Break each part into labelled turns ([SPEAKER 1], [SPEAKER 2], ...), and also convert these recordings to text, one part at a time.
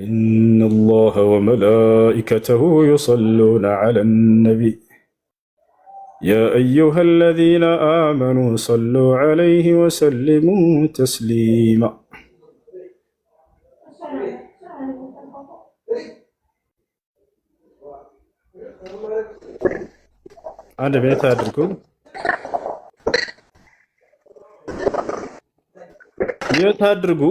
[SPEAKER 1] إن الله وملائكته يصلون على النبي يا أيها الذين آمنوا صلوا عليه وسلموا تسليما. አንድ ቤት አድርጉ ቤት አድርጉ።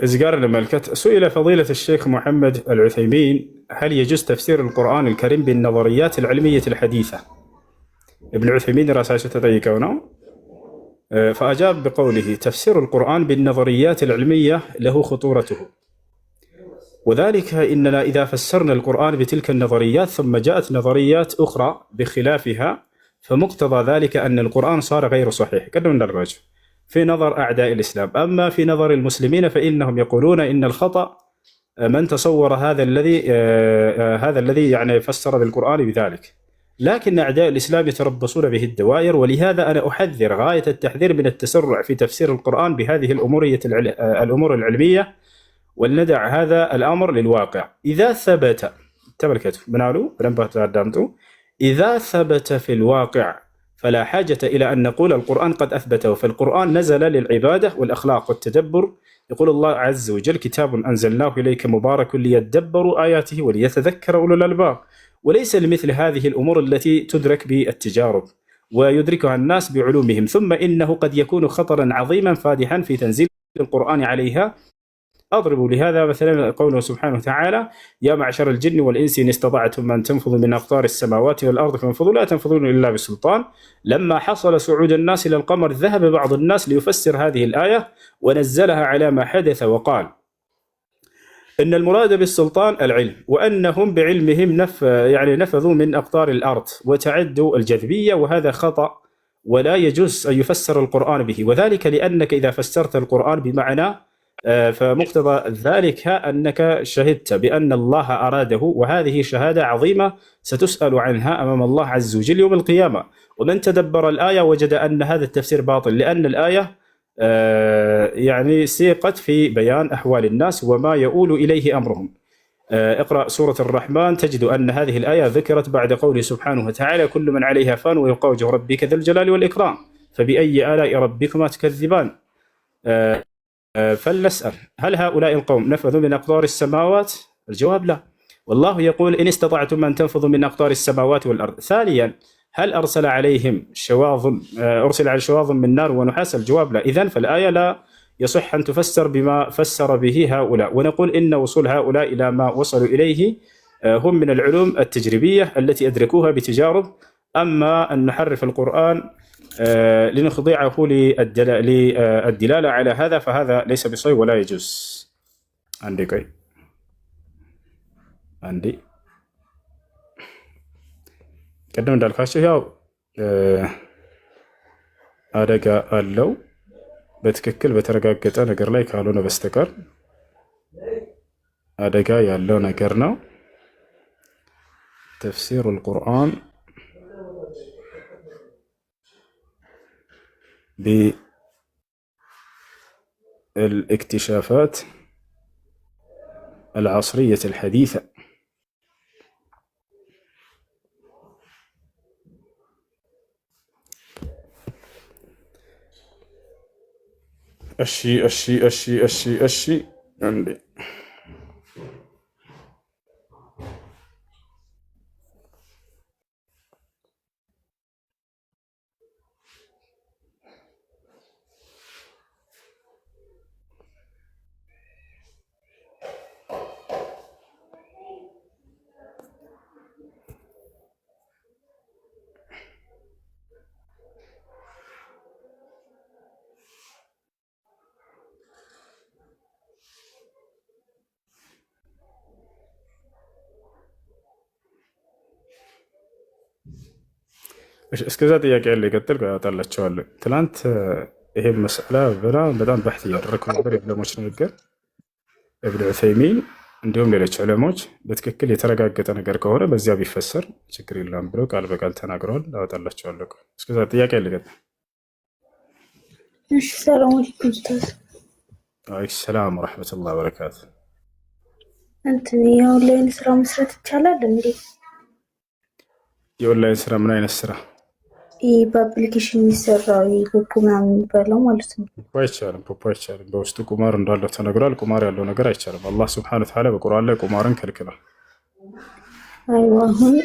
[SPEAKER 1] أزقار الملكة سئل فضيلة الشيخ محمد العثيمين هل يجوز تفسير القرآن الكريم بالنظريات العلمية الحديثة؟ ابن عثيمين راساته تضيقونه فأجاب بقوله تفسير القرآن بالنظريات العلمية له خطورته، وذلك إننا إذا فسرنا القرآن بتلك النظريات ثم جاءت نظريات أخرى بخلافها فمقتضى ذلك أن القرآن صار غير صحيح قدم الرجل في نظر أعداء الإسلام. أما في نظر المسلمين فإنهم يقولون إن الخطأ من تصور هذا الذي يعني فسر بالقرآن بذلك، لكن أعداء الإسلام يتربصون به الدوائر، ولهذا أنا أحذر غاية التحذير من التسرع في تفسير القرآن بهذه الأمور العلمية، ولندع هذا الأمر للواقع. إذا ثبت إذا ثبت في الواقع فلا حاجة إلى أن نقول القرآن قد أثبته، فالقرآن نزل للعبادة والأخلاق والتدبر. يقول الله عز وجل كتاب أنزلناه إليك مبارك ليدبروا آياته وليتذكر أولو الألباب، وليس لمثل هذه الأمور التي تدرك بالتجارب ويدركها الناس بعلومهم، ثم إنه قد يكون خطرا عظيما فادحا في تنزيل القرآن عليها. أضرب لهذا مثلا قوله سبحانه وتعالى يا معشر الجن والإنس إن استطعتم أن تنفذوا من أقطار السماوات والأرض فانفذوا لا تنفذون إلا بسلطان. لما حصل صعود الناس إلى القمر ذهب بعض الناس ليفسر هذه الآية ونزلها على ما حدث وقال إن المراد بالسلطان العلم، وأنهم بعلمهم نفذوا من أقطار الأرض وتعدوا الجاذبية، وهذا خطأ ولا يجوز أن يفسر القرآن به، وذلك لأنك إذا فسرت القرآن بمعنى فمقتضى ذلك أنك شهدت بأن الله أراده، وهذه شهادة عظيمة ستسأل عنها أمام الله عز وجل يوم القيامة. ومن تدبر الآية وجد أن هذا التفسير باطل، لأن الآية يعني سيقت في بيان أحوال الناس وما يؤول إليه أمرهم. اقرأ سورة الرحمن تجد أن هذه الآية ذكرت بعد قوله سبحانه وتعالى كل من عليها فان ويبقى وجه ربك ذا الجلال والإكرام فبأي آلاء ربكما تكذبان. فلنسأل هل هؤلاء القوم نفذوا من أقطار السماوات؟ الجواب لا، والله يقول إن استطعتم أن تنفذوا من أقطار السماوات والأرض. ثانيا هل أرسل عليهم أرسل على شواظ من نار ونحاس؟ الجواب لا. إذن فالآية لا يصح أن تفسر بما فسر به هؤلاء، ونقول إن وصول هؤلاء إلى ما وصلوا إليه هم من العلوم التجريبية التي أدركوها بتجارب. أما أن نحرف القرآن لنخضعه للدلالة على هذا فهذا ليس بصحيح ولا يجوز. عندي ቀደም እንዳልኳቸው ያው አደጋ አለው በትክክል በተረጋገጠ ነገር ላይ ካልሆነ በስተቀር አደጋ ያለው ነገር ነው። ተፍሲር القرآن بالاكتشافات العصرية الحديثة. أشي عندي እስከዛ ጥያቄ ያለ ይቀጥል ያወጣላቸዋለሁ። ትናንት ይሄን መስአላ በጣም በሕት እያደረኩ ነበር። የዑለሞች ንግግር ኢብኑ ዑሰይሚን እንዲሁም ሌሎች ዑለሞች በትክክል የተረጋገጠ ነገር ከሆነ በዚያ ቢፈሰር ችግር የለም ብለው ቃል በቃል ተናግረዋል። አወጣላቸዋለሁ። እስከዛ ጥያቄ ልገጥ።
[SPEAKER 2] እሺ ሰላም አለይኩም ኡስታዝ።
[SPEAKER 1] ወአለይኩም ሰላም ወራህመቱላሂ ወበረካቱ።
[SPEAKER 2] እንትን የኦንላይን ስራ መስራት ይቻላል እንዴ?
[SPEAKER 1] የኦንላይን ስራ ምን አይነት ስራ?
[SPEAKER 2] ይህ በአፕሊኬሽን የሚሰራው ፖፖ ምናምን የሚባለው ማለት ነው።
[SPEAKER 1] አይቻልም። ፖፖ አይቻልም። በውስጡ ቁማር እንዳለው ተነግሯል። ቁማር ያለው ነገር አይቻልም። አላህ ሱብሓነሁ ወተዓላ በቁርአን ላይ ቁማርን ከልክሏል።
[SPEAKER 2] አይዋ አሁን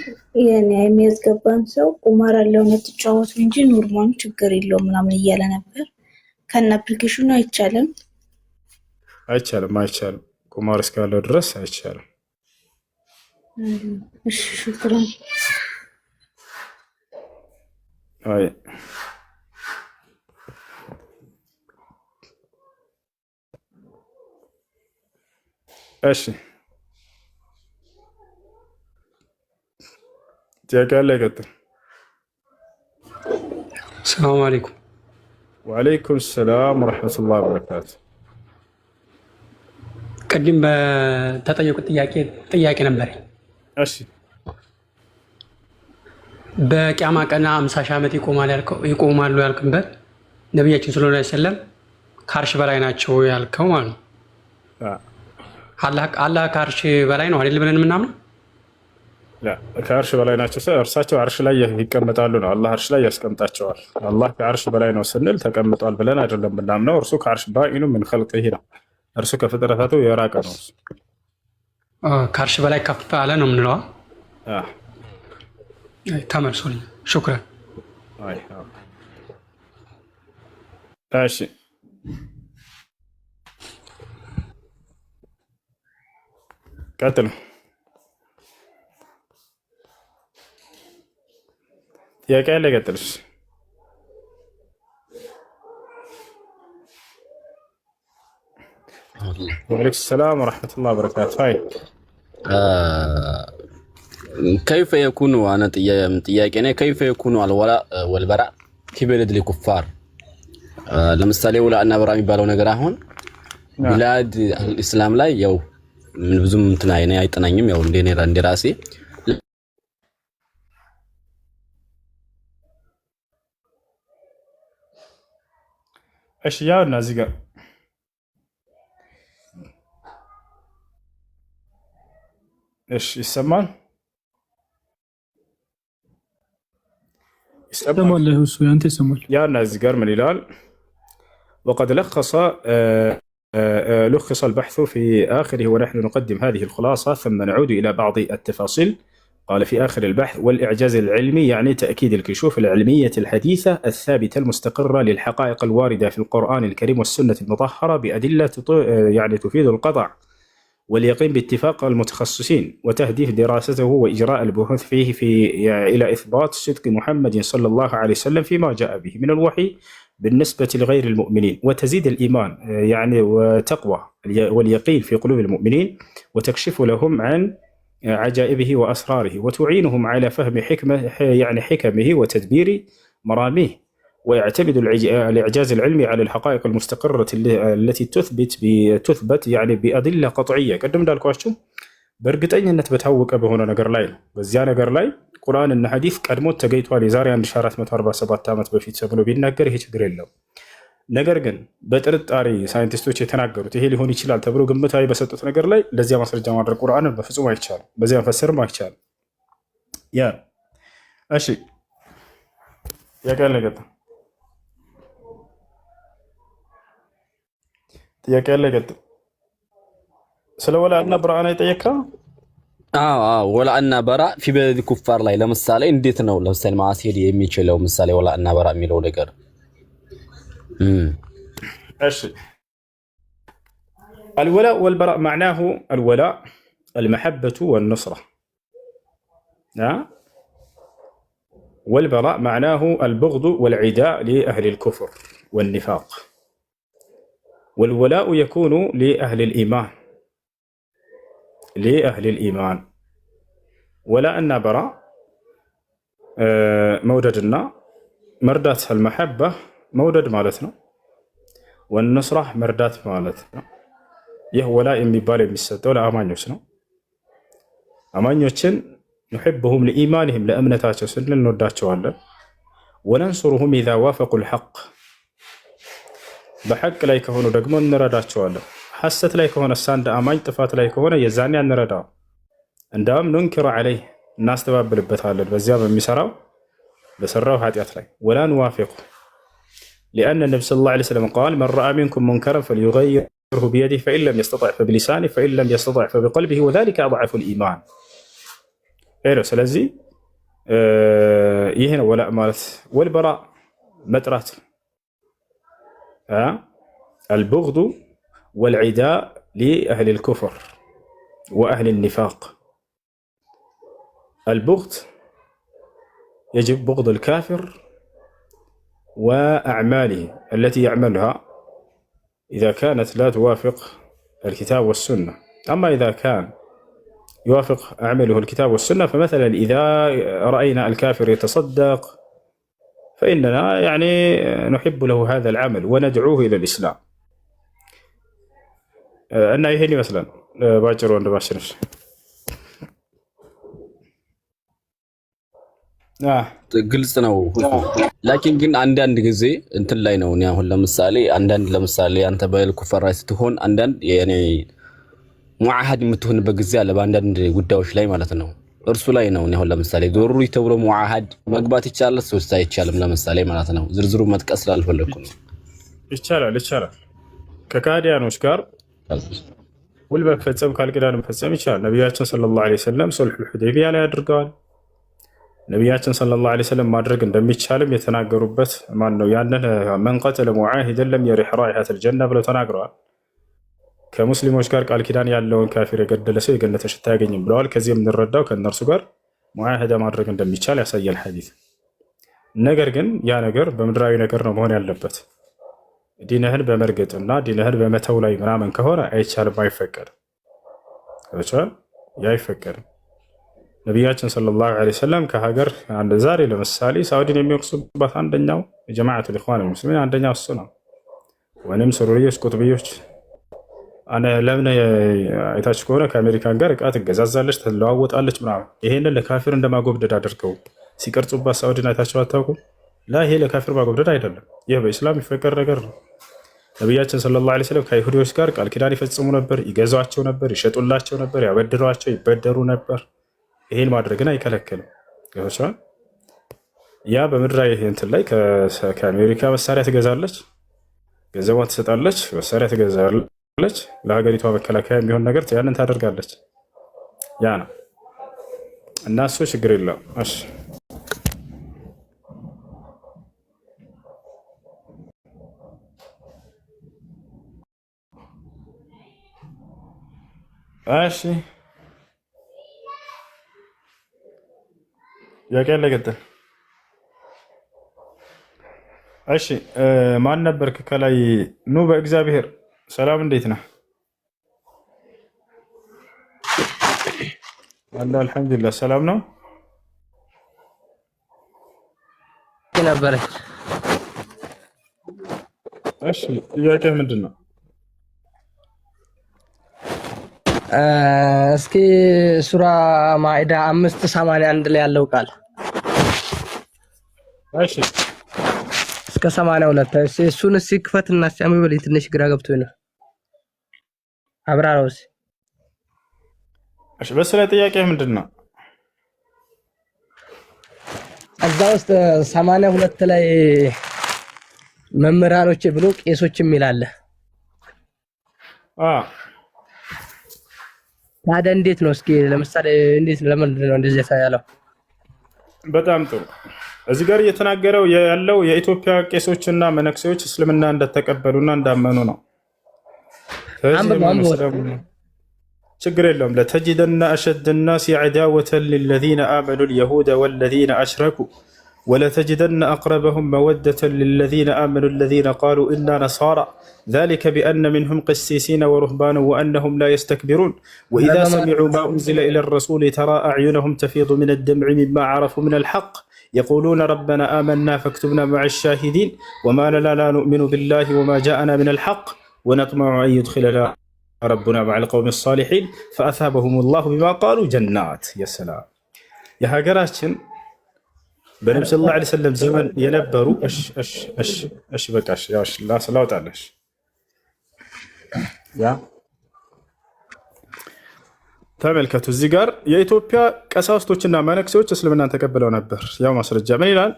[SPEAKER 2] የሚያስገባን ሰው ቁማር ያለው የምትጫወቱ እንጂ ኖርማል ችግር የለውም ምናምን እያለ ነበር። ከነ አፕሊኬሽኑ አይቻልም።
[SPEAKER 1] አይቻልም። ቁማር እስካለው ድረስ አይቻልም።
[SPEAKER 2] እሺ ሽክራን።
[SPEAKER 1] አይ እሺ ጥያቄ አለ? ይቀጥል።
[SPEAKER 3] ሰላም አለይኩም።
[SPEAKER 1] ወአለይኩም ሰላም ወራህመቱላሂ ወበረካቱ።
[SPEAKER 3] ቅድም በተጠየቁት ጥያቄ ነበር።
[SPEAKER 1] እሺ
[SPEAKER 3] በቂያማ ቀን 50 ሺህ ዓመት ይቆማሉ ያልክበት ነቢያችን ሰለላሁ ዐለይሂ ወሰለም ከአርሽ በላይ ናቸው ያልከው ማለት ነው። አላህ ከአርሽ በላይ ነው አይደል ብለን የምናምነው?
[SPEAKER 1] ከአርሽ በላይ ናቸው። እርሳቸው አርሽ ላይ ይቀመጣሉ ነው። አላህ አርሽ ላይ ያስቀምጣቸዋል። አላህ ከአርሽ በላይ ነው ስንል ተቀምጧል ብለን አይደለም የምናምነው። እርሱ ከአርሽ ባኢኑ ምን ኸልቂሂ ነው። እርሱ ከፍጥረታቱ የራቀ ነው።
[SPEAKER 3] ከአርሽ በላይ ከፍ አለ ነው የምንለው። ተመልሶልኝ ሹክራን።
[SPEAKER 1] እሺ ቀጥል። ጥያቄ ያለ ቀጥልሽ። ወአለይኩም ሰላም ወራህመቱላሂ ወበረካቱ። ሃይ
[SPEAKER 4] كيف يكون أنا ጥያቄ كيف يكون الولاء والبراء في بلد الكفار ለምሳሌ ወላእና በራ የሚባለው ነገር አሁን ቢላድ እስላም ላይ ያው ምን ብዙም እንትን አይጠናኝም። ያው እንደ ራሴ
[SPEAKER 1] እሺ ያው እና እዚህ ጋር እሺ ይሰማል።
[SPEAKER 5] له السوي أنت سمول
[SPEAKER 1] يا الناس قال من الهلال وقد لخص البحث في آخره ونحن نقدم هذه الخلاصة ثم نعود إلى بعض التفاصيل. قال في آخر البحث والإعجاز العلمي يعني تأكيد الكشوف العلمية الحديثة الثابتة المستقرة للحقائق الواردة في القرآن الكريم والسنة المطهرة بأدلة يعني تفيد القطع واليقين باتفاق المتخصصين وتهديف دراسته وإجراء البحوث فيه إلى إثبات صدق محمد صلى الله عليه وسلم فيما جاء به من الوحي بالنسبة لغير المؤمنين وتزيد الإيمان يعني وتقوى واليقين في قلوب المؤمنين وتكشف لهم عن عجائبه وأسراره وتعينهم على فهم حكمه وتدبير مراميه ويعتمد الإعجاز العلمي على الحقائق المستقرة التي تثبت يعني بأدلة قطعية قدم دالكواشو በእርግጠኝነት በታወቀ በሆነ ነገር ላይ ነው። በዚያ ነገር ላይ ቁርአንና ሐዲስ ቀድሞት ተገኝቷል የዛሬ 1447 ዓመት በፊት ተብሎ ቢናገር ይሄ ችግር የለው። ነገር ግን በጥርጣሬ ሳይንቲስቶች የተናገሩት ይሄ ሊሆን ይችላል ተብሎ ግምታዊ በሰጡት ነገር ላይ ለዚያ ማስረጃ ማድረግ ቁርአንን በፍጹም አይቻልም። በዚያ መፈሰርም አይቻልም። ያ እሺ ያቀለ ገጣ ጥያቄ ያለ ገጥ ስለ ወላእና በራእና የጠየቀው
[SPEAKER 4] ወላእና በራ في بلد الكفار ላይ ለምሳሌ እንዴት ነው ለምሳሌ ማስሄድ የሚችለው ምሳሌ ወላእና በራ የሚለው ነገር
[SPEAKER 1] እሺ الولاء والبراء معناه الولاء المحبة والنصرة والبراء معناه البغض والعداء لأهل الكفر والنفاق والولاء يكون لأهل الإيمان ولا أن براء موددنا مردات المحبة مودد مالتنا والنصرة مردات مالتنا ይህ ወላ የሚባል የሚሰጠው ለአማኞች ነው። አማኞችን نحبهم لإيمانهم ለእምነታቸው ስንል እንወዳቸዋለን። ወነንሱሩሁም ኢዛ ዋፈቁል ሐቅ በሐቅ ላይ ከሆኑ ደግሞ እንረዳቸዋለን። ሐሰት ላይ ከሆነ አንድ አማኝ ጥፋት ላይ ከሆነ የዛኔ አንረዳው። እንዳውም ኑንኪሩ ዐለይህ እናስተባብልበታለን በዚያ በሰራው ኃጢአት ላይ። ወላ ንዋፊቁ ሊአነ ነቢ ሰለላሁ ዐለይሂ ወሰለም ቃል መን ረአ ሚንኩም ሙንከረን ፈልዩገይርሁ ቢየዲህ ፈኢን ለም የስተጢዕ ፈቢሊሳኒህ ፈኢን ለም የስተጢዕ ፈቢቀልቢህ ወዛሊከ አድዐፉል ኢማን። ስለዚህ ይህ ነው ወላእ ማለት። ወልበራእ መጥራት አልቡግዱ ወልዒዳእ ሊአህሊ ልኩፍር ወአህሊ ኒፋቅ። البغض يجب بغض الكافر وأعماله التي يعملها إذا كانت لا توافق الكتاب والسنة. أما إذا كان يوافق أعماله الكتاب والسنة، فمثلا إذا رأينا الكافر يتصدق فإننا يعني نحب له هذا العمل وندعوه إلى الإسلام. أنا يهني مثلا باجر وأنا باشرش
[SPEAKER 4] ግልጽ ነው። ላኪን ግን አንዳንድ ጊዜ እንትን ላይ ነው። አሁን ለምሳሌ አንተ በልኩፈር ላይ ስትሆን አንዳንድ የኔ ሙዓሃድ የምትሆንበት ጊዜ አለ በአንዳንድ ጉዳዮች ላይ ማለት ነው። እርሱ ላይ ነው። አሁን ለምሳሌ ዶሩሪ ተብሎ ሙዓሃድ መግባት ይቻላል ወይስ አይቻልም? ለምሳሌ ማለት ነው። ዝርዝሩ መጥቀስ ስላልፈለኩ ነው።
[SPEAKER 1] ይቻላል። ከካዲያኖች ጋር ውል መፈጸም ካልኪዳን መፈጸም ይቻላል። ነቢያችን ሰለላሁ ዐለይሂ ወሰለም ሱልሁል ሁደይቢያ ላይ አድርገዋል። ነቢያችን ሰለላሁ ዐለይሂ ወሰለም ማድረግ እንደሚቻልም የተናገሩበት ማን ነው? ያንን መን ቀተለ ሙዓሂደን ለም የሪሕ ራኢሐተል ጀና ብለው ተናግረዋል። ከሙስሊሞች ጋር ቃል ኪዳን ያለውን ካፊር የገደለ ሰው የገነት ሽታ አያገኝም ብለዋል። ከዚህ የምንረዳው ከእነርሱ ጋር ሙዓሂዳ ማድረግ እንደሚቻል ያሳያል ሐዲስ። ነገር ግን ያ ነገር በምድራዊ ነገር ነው መሆን ያለበት። ዲንህን በመርገጥና ዲንህን በመተው ላይ ምናምን ከሆነ አይቻልም፣ አይፈቀድም። ያ አይፈቀድም። ነቢያችን ሰለላሁ ዐለይሂ ወሰለም ከሀገር ዛሬ ለምሳሌ ሳዑዲን የሚወቅሱባት አንደኛው የጀማዓቱል ኢኽዋን ሙስሊሚን አንደኛው እሱ ነው። ወይም ሱሩሪዮች ቁጥብዮች ለምን አይታችሁ ከሆነ ከአሜሪካን ጋር እቃ ትገዛዛለች ትለዋወጣለች ምናምን፣ ይሄንን ለካፊር እንደማጎብደድ አድርገው ሲቀርጹባት ሳዑዲን አይታችሁ አታውቁም? ይሄ ለካፊር ማጎብደድ አይደለም። ይህ በኢስላም ይፈቀድ ነገር ነው። ነቢያችን ሰለላሁ ዐለይሂ ወሰለም ከይሁዲዎች ጋር ቃል ኪዳን ይፈጽሙ ነበር፣ ይገዟቸው ነበር፣ ይሸጡላቸው ነበር፣ ያበድሯቸው፣ ይበደሩ ነበር። ይሄን ማድረግን አይከለክልም። ያ በምድራዊ እንትን ላይ ከአሜሪካ መሳሪያ ትገዛለች፣ ገንዘቧን ትሰጣለች፣ መሳሪያ ትገዛለች፣ ለሀገሪቷ መከላከያ የሚሆን ነገር ያንን ታደርጋለች። ያ ነው እና እሱ ችግር የለም። እሺ እሺ ያቀለ ቀጥል። እሺ ማን ነበርክ? ከላይ ኑ በእግዚአብሔር ሰላም፣ እንዴት ነህ? አላህ አልሐምዱሊላህ ሰላም ነው
[SPEAKER 6] ነበረ።
[SPEAKER 1] እሺ ጥያቄ ምንድን ነው?
[SPEAKER 6] እስኪ ሱራ ማኢዳ 5:81 ላይ ያለው ቃል
[SPEAKER 1] እሺ
[SPEAKER 6] እስከ 82 እሱን ሲክፈትና ሲያምበል ትንሽ ግራ ገብቶኝ ነው። አብራራውስ።
[SPEAKER 1] እሺ በስለ ጥያቄ ምንድን ነው?
[SPEAKER 6] እዛ ውስጥ 82 ላይ መምህራኖች ብሎ ቄሶችም ይላል። ታዲያ እንዴት ነው? እስኪ ለምሳሌ እንዴት ለምንድን ነው እንደዚህ ያለው? በጣም ጥሩ።
[SPEAKER 1] እዚህ ጋር እየተናገረው ያለው የኢትዮጵያ ቄሶችና መነኩሴዎች እስልምና እንደተቀበሉና እንዳመኑ ነው። ችግር የለውም። ለተጅደና አሸደ ናሲ ዐዳወተን ሊለዚነ አመኑ ልየሁደ ወለዚነ አሽረኩ ولتجدن أقربهم مودة للذين آمنوا الذين قالوا إنا نصارى ذلك بأن منهم قسيسين ورهبانا وأنهم لا يستكبرون وإذا سمعوا ما أنزل إلى الرسول ترى أعينهم تفيض من الدمع مما عرفوا من الحق يقولون ربنا آمنا فاكتبنا مع الشاهدين وما لنا لا نؤمن بالله وما جاءنا من الحق ونطمع أن يدخلنا ረቡና መዐል ቀውሚ ሷሊሒን ፈአሳበሁም ላሁ ቢማ ቃሉ ጀናት። የሰላም የሀገራችን በነብዩ ሰለላሁ ዐለይሂ ወሰለም ዘመን የነበሩ በቃሽ ላውጣለሽ ያ ተመልከቱ። እዚህ ጋር የኢትዮጵያ ቀሳውስቶችና መነኩሴዎች እስልምናን ተቀብለው ነበር። ያው ማስረጃ ምን ይላል?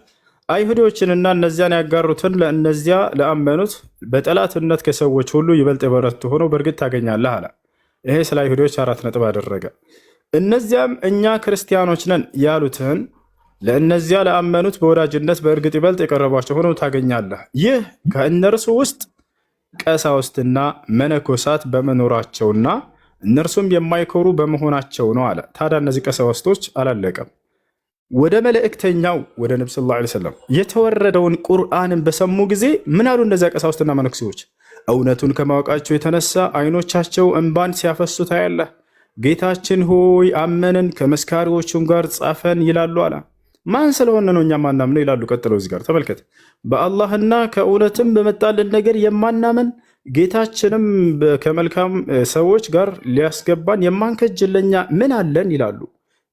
[SPEAKER 1] አይሁዶችንና እነዚያን ያጋሩትን ለእነዚያ ለአመኑት በጠላትነት ከሰዎች ሁሉ ይበልጥ የበረቱ ሆነው በእርግጥ ታገኛለህ አለ። ይሄ ስለ አይሁዶች 4 ነጥብ አደረገ። እነዚያም እኛ ክርስቲያኖች ነን ያሉትን ለእነዚያ ለአመኑት በወዳጅነት በእርግጥ ይበልጥ የቀረቧቸው ሆነው ታገኛለህ። ይህ ከእነርሱ ውስጥ ቀሳውስትና መነኮሳት በመኖራቸውና እነርሱም የማይኮሩ በመሆናቸው ነው አለ። ታዲያ እነዚህ ቀሳውስቶች አላለቀም። ወደ መልእክተኛው ወደ ነብዩ ሰለላሁ ዐለይሂ ወሰለም የተወረደውን ቁርአንን በሰሙ ጊዜ ምን አሉ? እነዚያ ቀሳውስትና መነኩሴዎች እውነቱን ከማወቃቸው የተነሳ አይኖቻቸው እንባን ሲያፈሱ ታያለህ። ጌታችን ሆይ አመንን፣ ከመስካሪዎቹም ጋር ጻፈን ይላሉ አለ። ማን ስለሆነ ነው እኛ ማናምነው ይላሉ። ቀጥለው እዚህ ጋር ተመልከት። በአላህና ከእውነትም በመጣልን ነገር የማናምን ጌታችንም ከመልካም ሰዎች ጋር ሊያስገባን የማንከጅለኛ ምን አለን ይላሉ።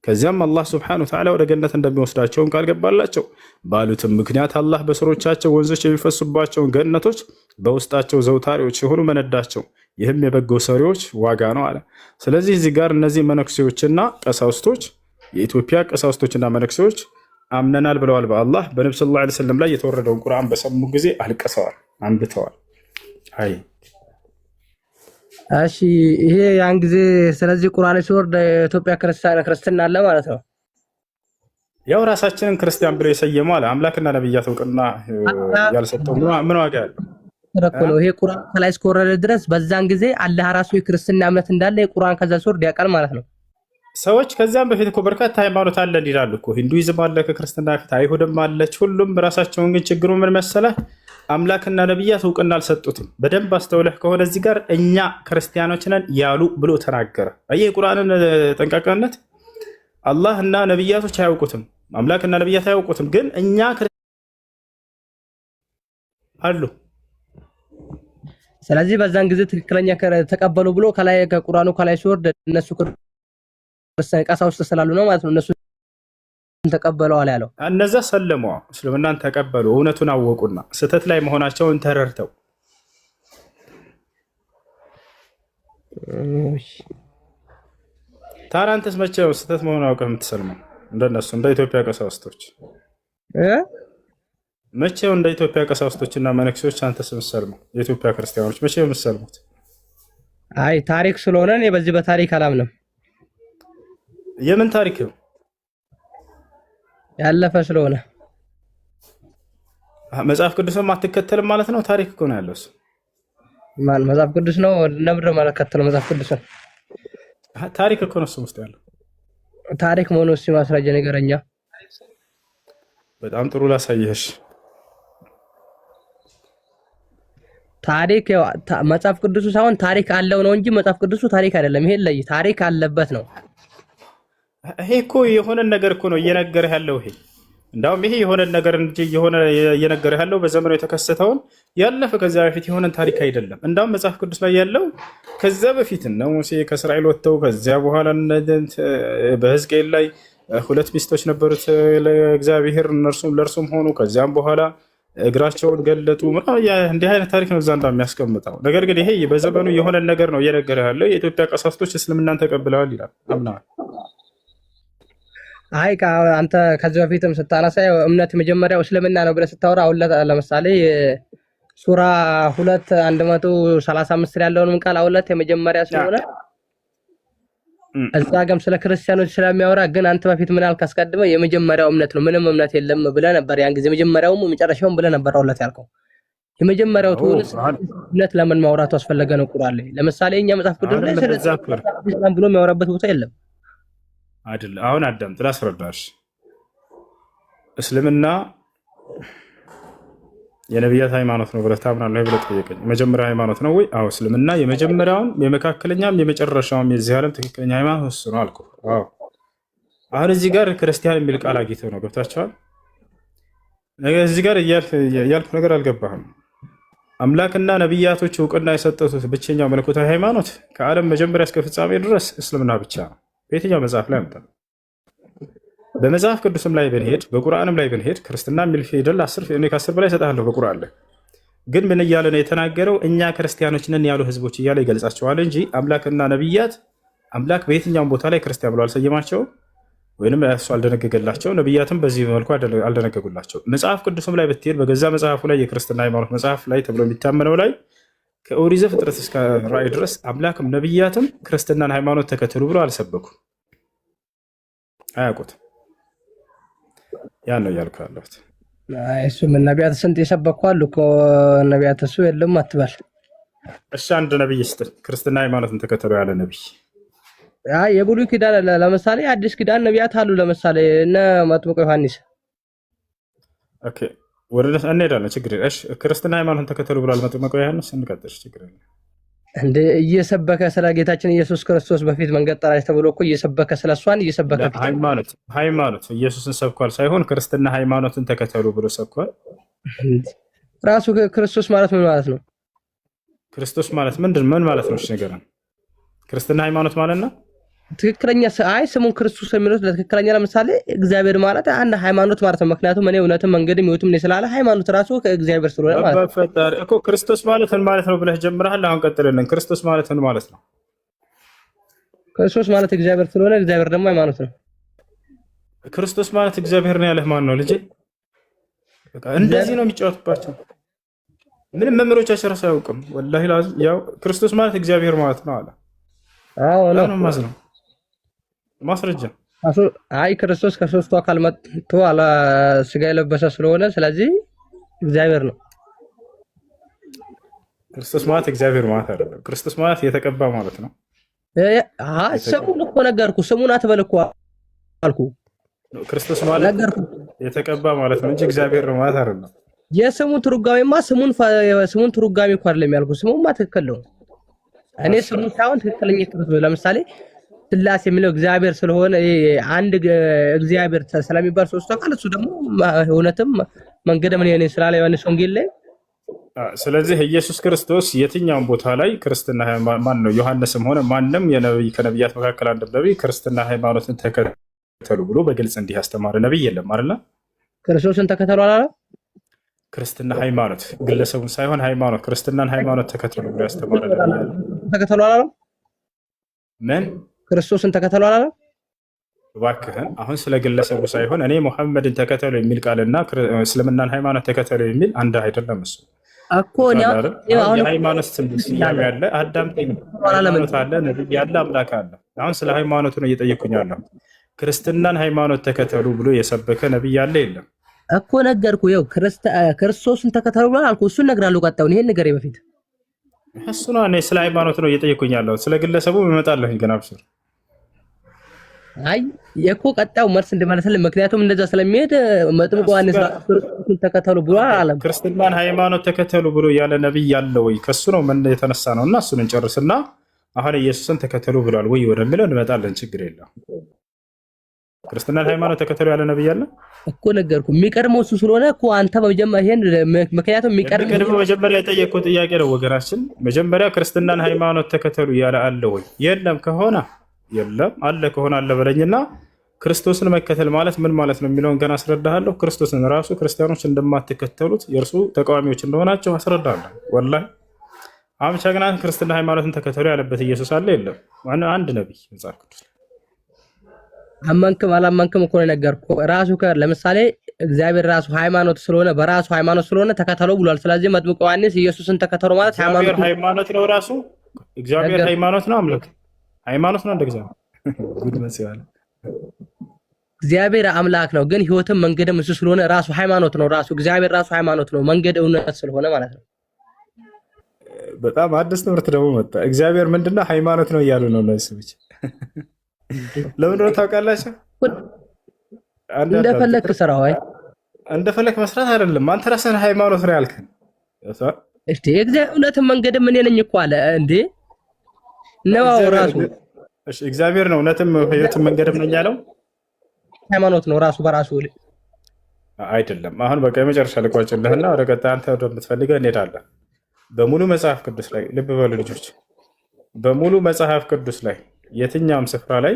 [SPEAKER 1] ከዚያም አላህ ሱብሓነሁ ወተዓላ ወደ ገነት እንደሚወስዳቸውን ቃል ገባላቸው። ባሉትም ምክንያት አላህ በስሮቻቸው ወንዞች የሚፈሱባቸውን ገነቶች በውስጣቸው ዘውታሪዎች የሆኑ መነዳቸው። ይህም የበጎ ሰሪዎች ዋጋ ነው አለ። ስለዚህ እዚህ ጋር እነዚህ መነኩሴዎችና ቀሳውስቶች የኢትዮጵያ ቀሳውስቶችና መነኩሴዎች አምነናል ብለዋል በአላህ። በነብዩ ሰለላሁ ዐለይሂ ወሰለም ላይ የተወረደውን ቁርአን በሰሙ ጊዜ አልቅሰዋል፣ አንብተዋል። አይ
[SPEAKER 6] እሺ፣ ይሄ ያን ጊዜ ስለዚህ ቁርአን ሲወርድ ኢትዮጵያ ክርስትና አለ ማለት ነው።
[SPEAKER 1] ያው ራሳችንን ክርስቲያን ብሎ የሰየሙ አለ። አምላክና ነብያት እውቅና ያልሰጠው ምን ዋጋ ያለው
[SPEAKER 6] ነው? ይሄ ቁርአን ከላይ እስከወረደ ድረስ በዛን ጊዜ አላህ ራሱ የክርስትና እምነት እንዳለ የቁርአን ከዛ ሲወርድ ያውቃል ማለት ነው።
[SPEAKER 1] ሰዎች ከዚያም በፊት እኮ በርካታ ሃይማኖት አለ ይላሉ እኮ። ሂንዱይዝም አለ ከክርስትና በፊት፣ አይሁድም አለች፣ ሁሉም ራሳቸውን። ግን ችግሩ ምን መሰለህ? አምላክና ነብያት እውቅና አልሰጡትም። በደንብ አስተውለህ ከሆነ እዚህ ጋር እኛ ክርስቲያኖች ነን ያሉ ብሎ ተናገረ። አየህ የቁርአንን ጠንቃቃነት። አላህ እና ነብያቶች አያውቁትም፣ አምላክና ነብያት አያውቁትም። ግን እኛ አሉ።
[SPEAKER 6] ስለዚህ በዛን ጊዜ ትክክለኛ ተቀበሉ ብሎ ከላይ ከቁርአኑ ከላይ ሲወርድ እነሱ ቀሳውስት ስላሉ ነው ማለት ነው እነሱ ተቀበለዋል ያለው።
[SPEAKER 1] እነዛ ሰለሙ፣ እስልምናን ተቀበሉ፣ እውነቱን አወቁና ስህተት ላይ መሆናቸውን ተረድተው። ታራንተስ መቼ ነው ስህተት መሆኑን አውቀህ የምትሰልመው? እንደነሱ እንደ ኢትዮጵያ ቀሳውስቶች መቼ ነው እንደ ኢትዮጵያ ቀሳውስቶችና መነኩሴዎች አንተስ የምትሰልመው? የኢትዮጵያ ክርስቲያኖች መቼ ነው የምትሰልሙት?
[SPEAKER 6] አይ ታሪክ ስለሆነ እኔ በዚህ በታሪክ አላምንም።
[SPEAKER 1] የምን ታሪክ ነው?
[SPEAKER 6] ያለፈ ስለሆነ
[SPEAKER 1] መጽሐፍ ቅዱስን አትከተልም ማለት ነው? ታሪክ እኮ ነው ያለው።
[SPEAKER 6] ማን መጽሐፍ ቅዱስ ነው ነብረ ማለት ከተለው መጽሐፍ ቅዱስ
[SPEAKER 1] ታሪክ እኮ ነው ውስጥ ያለው።
[SPEAKER 6] ታሪክ መሆኑ እሱ ማስረጃ ነገረኛ።
[SPEAKER 1] በጣም ጥሩ ላሳየሽ።
[SPEAKER 6] ታሪክ መጽሐፍ ቅዱሱ ሳይሆን ታሪክ አለው ነው እንጂ መጽሐፍ ቅዱሱ ታሪክ አይደለም። ይሄ ለይ ታሪክ አለበት ነው።
[SPEAKER 1] ይሄ እኮ የሆነ ነገር እኮ ነው እየነገረህ ያለው። ይሄ እንዳውም ይሄ የሆነ ነገር እንጂ የሆነ እየነገረህ ያለው በዘመኑ የተከሰተውን ያለፈ ከዚያ በፊት የሆነን ታሪክ አይደለም። እንዳውም መጽሐፍ ቅዱስ ላይ ያለው ከዚያ በፊት ነው። ሙሴ ከእስራኤል ወጥተው ከዚያ በኋላ በሕዝቅኤል ላይ 2 ሚስቶች ነበሩት ለእግዚአብሔር፣ እነርሱም ለእርሱም ሆኑ። ከዚያም በኋላ እግራቸውን ገለጡ። እንዲህ አይነት ታሪክ ነው እዛ የሚያስቀምጠው። ነገር ግን ይሄ በዘመኑ የሆነን ነገር ነው እየነገረህ ያለው። የኢትዮጵያ ቀሳውስቶች እስልምናን ተቀብለዋል ይላል፣ አምነዋል።
[SPEAKER 6] አይ አንተ ከዚህ በፊትም ስታነሳ እምነት መጀመሪያው እስልምና ነው ብለህ ስታወራ አሁን ለምሳሌ ሱራ 2:135 ያለውንም ቃል አውለት የመጀመሪያ ስለሆነ እዛ ጋርም ስለ ክርስቲያኖች ስለሚያወራ፣ ግን አንተ በፊት ምን አልክ? አስቀድመህ የመጀመሪያው እምነት ነው ምንም እምነት የለም ብለህ ነበር። ያን ጊዜ መጀመሪያውም መጨረሻውም ብለህ ነበር አውለት ያልከው። የመጀመሪያው ትውልድ እምነት ለምን ማውራቱ አስፈለገ ነው? ቁርአን ላይ ለምሳሌ እኛ መጽሐፍ ቅዱስ ላይ ስለዚህ ብሎ የሚያወራበት ቦታ የለም
[SPEAKER 1] አይደል? አሁን አዳምጥ ላስረዳሽ። እስልምና የነቢያት ሃይማኖት ነው ብለህ ታምናለህ ብለህ ጠየቀኝ። የመጀመሪያ ሃይማኖት ነው ወይ? አዎ። እስልምና የመጀመሪያውም የመካከለኛም የመጨረሻውም የዚህ ዓለም ትክክለኛ ሃይማኖት እሱ ነው አልኩህ። አዎ። አሁን እዚህ ጋር ክርስቲያን የሚል ቃል አግኝተው ነው ገብታችኋል? እዚህ ጋር እያልኩ ነገር አልገባህም። አምላክና ነቢያቶች እውቅና የሰጡት ብቸኛው መለኮታዊ ሃይማኖት ከዓለም መጀመሪያ እስከ ፍጻሜ ድረስ እስልምና ብቻ ነው። በየትኛው መጽሐፍ ላይ አምጣ። በመጽሐፍ ቅዱስም ላይ ብንሄድ በቁርአንም ላይ ብንሄድ ክርስትና የሚል ፊደል ከ10 በላይ እሰጥሃለሁ በቁርአን ላይ። ግን ምን እያለ ነው የተናገረው? እኛ ክርስቲያኖች ነን ያሉ ህዝቦች እያለ ይገልጻቸዋል እንጂ አምላክና ነቢያት አምላክ በየትኛውም ቦታ ላይ ክርስቲያን ብሎ አልሰየማቸውም ወይንም እሱ አልደነገገላቸው። ነቢያትም በዚህ መልኩ አልደነገጉላቸው። መጽሐፍ ቅዱስም ላይ ብትሄድ በገዛ መጽሐፉ ላይ የክርስትና ሃይማኖት መጽሐፍ ላይ ተብሎ የሚታመነው ላይ ከኦሪት ዘፍጥረት እስከ ራእይ ድረስ አምላክም ነቢያትም ክርስትናን ሃይማኖት ተከተሉ ብሎ አልሰበኩም፣ አያውቁትም። ያን ነው እያልኩ ያለሁት።
[SPEAKER 6] እሱ ምን ነቢያት ስንት የሰበኩ አሉ እኮ ነቢያት እሱ የለም አትበል።
[SPEAKER 1] እሺ አንድ ነቢይ ስትል ክርስትና ሃይማኖትን ተከተሉ ያለ ነቢይ
[SPEAKER 6] የብሉይ ኪዳን ለምሳሌ አዲስ ኪዳን ነቢያት አሉ። ለምሳሌ እነ መጥምቁ ዮሐንስ።
[SPEAKER 1] ኦኬ ወደ እንሄዳለን፣ ችግር የለም። እሺ ክርስትና ሃይማኖትን ተከተሉ ብሏል መጥምቁ ዮሐንስ። እንቀጥል፣ ችግር የለም።
[SPEAKER 6] እንደ እየሰበከ ስለ ጌታችን ኢየሱስ ክርስቶስ በፊት መንገድ ጠራች ተብሎ እኮ እየሰበከ ስለሷን እየሰበከ
[SPEAKER 1] ሃይማኖት ኢየሱስን ሰብኳል ሳይሆን ክርስትና ሃይማኖትን ተከተሉ ብሎ ሰብኳል።
[SPEAKER 6] ራሱ ክርስቶስ ማለት ምን ማለት ነው?
[SPEAKER 1] ክርስቶስ ማለት ምን ማለት ነው? እሺ ንገረን። ክርስትና ሃይማኖት ማለት ነው
[SPEAKER 6] ትክክለኛ ስሙን ክርስቶስ የሚሉት ለትክክለኛ ለምሳሌ እግዚአብሔር ማለት አንድ ሃይማኖት ማለት ነው። ምክንያቱም እኔ እውነትም መንገድም ህይወትም ነኝ ስላለ ሃይማኖት ራሱ ከእግዚአብሔር ስለሆነ ማለት ነው።
[SPEAKER 1] ፈጣሪ እኮ ክርስቶስ ማለት ምን ማለት ነው ብለህ ጀምረሃል። አሁን ቀጥልልን። ክርስቶስ ማለት ምን ማለት ነው?
[SPEAKER 6] ክርስቶስ ማለት እግዚአብሔር ስለሆነ እግዚአብሔር ደግሞ ሃይማኖት ነው።
[SPEAKER 1] ክርስቶስ ማለት እግዚአብሔር ነው ያለህ ማን ነው ልጄ? እንደዚህ ነው የሚጫወቱባቸው። ምንም መምህሮቻቸው ራሱ አያውቅም። ወላሂ ያው ክርስቶስ ማለት እግዚአብሔር ማለት ነው አለ።
[SPEAKER 6] አዎ ነው
[SPEAKER 1] ማስረጃ።
[SPEAKER 6] ክርስቶስ ከሶስቱ አካል መጥቶ አለ ስጋ የለበሰ ስለሆነ ስለዚህ እግዚአብሔር ነው።
[SPEAKER 1] ክርስቶስ ማለት እግዚአብሔር ማለት አይደለም። ክርስቶስ ማለት የተቀባ ማለት ነው።
[SPEAKER 6] ስሙን እኮ ነገርኩ። ስሙን አትበል እኮ አልኩ።
[SPEAKER 1] ክርስቶስ ማለት የተቀባ ማለት ነው እንጂ እግዚአብሔር ነው ማለት አይደለም።
[SPEAKER 6] የስሙ ትርጓሜማ ስሙን ትርጓሜ እኮ አይደለም ያልኩ። ስሙማ ትክክል ነው። እኔ ስሙን ሳይሆን ትክክለኛ ትርጉም ለምሳሌ ስላሴ የሚለው እግዚአብሔር ስለሆነ አንድ እግዚአብሔር ስለሚባል ሶስቱ አካል እሱ ደግሞ እውነትም መንገድም እኔ ነኝ ስላለ ዮሐንስ ወንጌል ላይ።
[SPEAKER 1] ስለዚህ ኢየሱስ ክርስቶስ የትኛውም ቦታ ላይ ክርስትና ማን ነው ዮሐንስም ሆነ ማንም ከነቢያት መካከል አንድ ነቢይ ክርስትና ሃይማኖትን ተከተሉ ብሎ በግልጽ እንዲህ ያስተማረ ነቢይ የለም አይደል?
[SPEAKER 6] ክርስቶስን ተከተሉ አላለም?
[SPEAKER 1] ክርስትና ሃይማኖት ግለሰቡን ሳይሆን ሃይማኖት ክርስትናን ሃይማኖት ተከተሉ ብሎ ያስተማረ ነቢይ አለ?
[SPEAKER 6] ተከተሉ አላለም?
[SPEAKER 1] ምን
[SPEAKER 6] ክርስቶስን ተከተሉ አላለም?
[SPEAKER 1] እባክህን አሁን ስለ ግለሰቡ ሳይሆን እኔ ሙሐመድን ተከተሉ የሚል ቃልና እስልምናን ሃይማኖት ተከተሉ የሚል አንድ አይደለም። እሱ
[SPEAKER 6] እኮ አሁን
[SPEAKER 1] የሃይማኖት ስያሜ ያለ አዳምጠኝ፣ ሃይማኖት አለ፣ ነብይ ያለ፣ አምላክ አለ። አሁን ስለ ሃይማኖቱ ነው እየጠየኩኝ ያለው። ክርስትናን ሃይማኖት ተከተሉ ብሎ የሰበከ ነብይ ያለ የለም
[SPEAKER 6] እኮ ነገርኩ። ይኸው ክርስቶስን ተከተሉ ብሎ አልኩ። እሱን እነግርሃለሁ። ቀጣዩን ይሄን ነገር በፊት
[SPEAKER 1] እሱ ነው። እኔ ስለ ሃይማኖት ነው እየጠየኩኝ ያለው። ስለ ግለሰቡ እመጣለሁ ግን አብሽር።
[SPEAKER 6] አይ የኮ ቀጣዩ መልስ እንደማለሰለ ምክንያቱም እንደዛ ስለሚሄድ መጥምቁ ዮሐንስ ክርስቶስን ተከተሉ ብሎ አላለም።
[SPEAKER 1] ክርስትናን ሃይማኖት ተከተሉ ብሎ ያለ ነብይ ያለ ወይ? ከሱ ነው ምን የተነሳ ነው። እና እሱን እንጨርስና አሁን ኢየሱስን ተከተሉ ብሏል ወይ ወደሚለው እንመጣለን። ችግር የለም። ክርስትናን ሃይማኖት ተከተሉ ያለ ነብይ አለ
[SPEAKER 6] እኮ ነገርኩ። የሚቀድመው እሱ ስለሆነ እኮ አንተ በመጀመሪያ ይሄን ምክንያቱም የሚቀድመው
[SPEAKER 1] መጀመሪያ የጠየቅኩት ጥያቄ ነው ወገናችን። መጀመሪያ ክርስትናን ሃይማኖት ተከተሉ ያለ አለ ወይ? የለም ከሆነ የለም፣ አለ ከሆነ አለ በለኝና ክርስቶስን መከተል ማለት ምን ማለት ነው የሚለውን ገና አስረዳሃለሁ። ክርስቶስን ራሱ ክርስቲያኖች እንደማትከተሉት የእርሱ ተቃዋሚዎች እንደሆናቸው አስረዳለሁ። ወላሂ አሁን ቻግና ክርስትና ሃይማኖትን ተከተሉ ያለበት ኢየሱስ አለ የለም? አንድ ነብይ መጽሐፍ ቅዱስ
[SPEAKER 6] አማንከም አላማንከም እኮ ነው ነገርኩህ። ራሱ ለምሳሌ እግዚአብሔር ራሱ ሃይማኖት ስለሆነ በራሱ ሃይማኖት ስለሆነ ተከተሉ ብሏል። ስለዚህ መጥምቁ ዮሐንስ ኢየሱስን ተከተሉ ማለት
[SPEAKER 1] ሃይማኖት ነው። ራሱ እግዚአብሔር ሃይማኖት ነው። አምላክ ሃይማኖት ነው። እንደዚህ ጉድ መስያለ
[SPEAKER 6] እግዚአብሔር አምላክ ነው፣ ግን ህይወትም መንገድም እሱ ስለሆነ ራሱ ሃይማኖት ነው። ራሱ እግዚአብሔር ራሱ ሃይማኖት ነው፣ መንገድ እውነት ስለሆነ ማለት ነው።
[SPEAKER 1] በጣም አዲስ ትምህርት ደግሞ መጣ። እግዚአብሔር ምንድነው ሃይማኖት ነው እያሉ ነው እነሱ ብቻ። ለምን ነው ታውቃላችሁ?
[SPEAKER 6] እንደፈለክ ስራው አይ
[SPEAKER 1] እንደፈለክ መስራት አይደለም። አንተ ራስህን ሃይማኖት ነው ያልከን።
[SPEAKER 6] እሺ እግዚአብሔር እውነትም መንገድም እኔ ነኝ እኮ አለ እንዴ ነው ራሱ።
[SPEAKER 1] እሺ እግዚአብሔር ነው እውነትም ህይወትም መንገድም ነኝ ያለው
[SPEAKER 6] ሃይማኖት ነው ራሱ በራሱ
[SPEAKER 1] አይደለም። አሁን በቃ የመጨረሻ ልቋጭልህና ወደ ቀጣይ አንተ ወደምትፈልገው እንሄዳለን። በሙሉ መጽሐፍ ቅዱስ ላይ ልብ በሉ ልጆች፣ በሙሉ መጽሐፍ ቅዱስ ላይ የትኛውም ስፍራ ላይ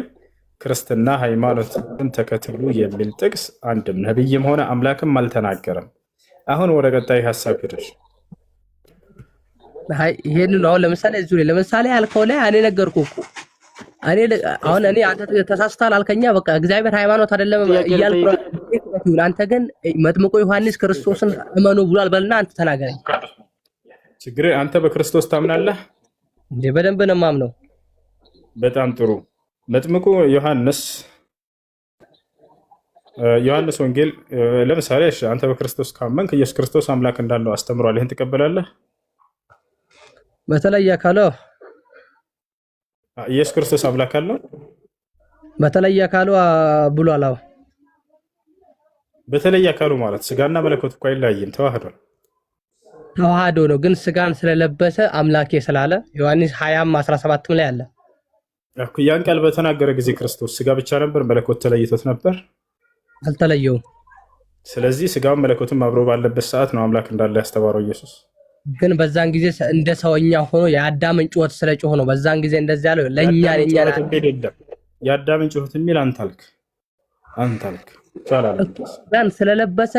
[SPEAKER 1] ክርስትና ሃይማኖትን ተከትሉ የሚል ጥቅስ አንድም ነብይም ሆነ አምላክም አልተናገረም። አሁን ወደ ቀጣይ ሐሳብ ሄደሽ
[SPEAKER 6] ይሄንን አሁን ለምሳሌ እዚሁ ላይ ለምሳሌ ያልከው ላይ እኔ ነገርኩህ እኮ አሁን እኔ አንተ ተሳስተሃል አልከኛ። በቃ እግዚአብሔር ሃይማኖት አይደለም እያልኩ አንተ ግን መጥምቁ ዮሐንስ ክርስቶስን እመኑ ብሏል በልና አንተ ተናገረኝ።
[SPEAKER 1] ችግር አንተ በክርስቶስ ታምናለህ
[SPEAKER 6] እንዴ? በደንብ ነው የማምነው።
[SPEAKER 1] በጣም ጥሩ። መጥምቁ ዮሐንስ ወንጌል ለምሳሌ እሺ፣ አንተ በክርስቶስ ካመንክ ኢየሱስ ክርስቶስ አምላክ እንዳለው አስተምሯል። ይሄን ትቀበላለህ?
[SPEAKER 6] በተለየ አካሉ
[SPEAKER 1] ኢየሱስ ክርስቶስ አምላክ አለው
[SPEAKER 6] በተለየ አካሉ ብሏል። አዎ
[SPEAKER 1] በተለየ አካሉ ማለት ስጋና መለኮት እኮ አይለያይም፣ ተዋህዷል።
[SPEAKER 6] ተዋህዶ ነው ግን ስጋን ስለለበሰ አምላኬ ስላለ ዮሐንስ 20:17 ላይ አለ።
[SPEAKER 1] ያን ቃል በተናገረ ጊዜ ክርስቶስ ስጋ ብቻ ነበር፣ መለኮት ተለይቶት ነበር?
[SPEAKER 6] አልተለየውም።
[SPEAKER 1] ስለዚህ ስጋውን መለኮትም አብሮ ባለበት ሰዓት ነው አምላክ እንዳለ ያስተማረው ኢየሱስ።
[SPEAKER 6] ግን በዛን ጊዜ እንደ ሰውኛ ሆኖ የአዳምን ጩኸት ስለጮህ ነው በዛን ጊዜ እንደዚህ ያለው። ለኛ
[SPEAKER 1] የአዳምን ጩኸት የሚል አንተ አልክ። ያን ስለለበሰ